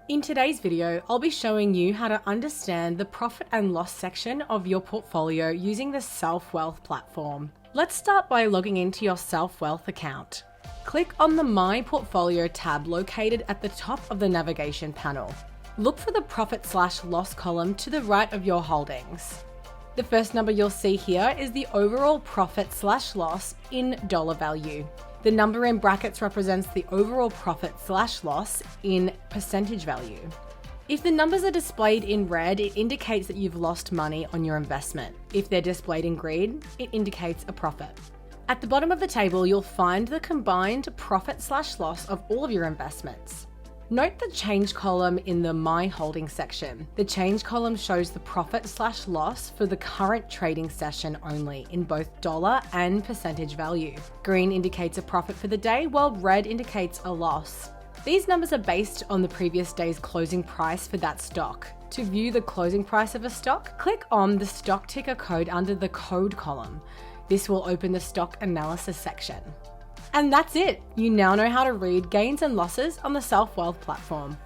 In today's video, I'll be showing you how to understand the profit and loss section of your portfolio using the Selfwealth platform. Let's start by logging into your Selfwealth account. Click on the My Portfolio tab located at the top of the navigation panel. Look for the profit/loss column to the right of your holdings. The first number you'll see here is the overall profit/loss in dollar value. The number in brackets represents the overall profit/loss in percentage value. If the numbers are displayed in red, it indicates that you've lost money on your investment. If they're displayed in green, it indicates a profit. At the bottom of the table, you'll find the combined profit/loss of all of your investments. Note the change column in the My Holdings section. The change column shows the profit/loss for the current trading session only in both dollar and percentage value. Green indicates a profit for the day, while red indicates a loss. These numbers are based on the previous day's closing price for that stock. To view the closing price of a stock, click on the stock ticker code under the code column. This will open the stock analysis section. And that's it! You now know how to read gains and losses on the Selfwealth platform.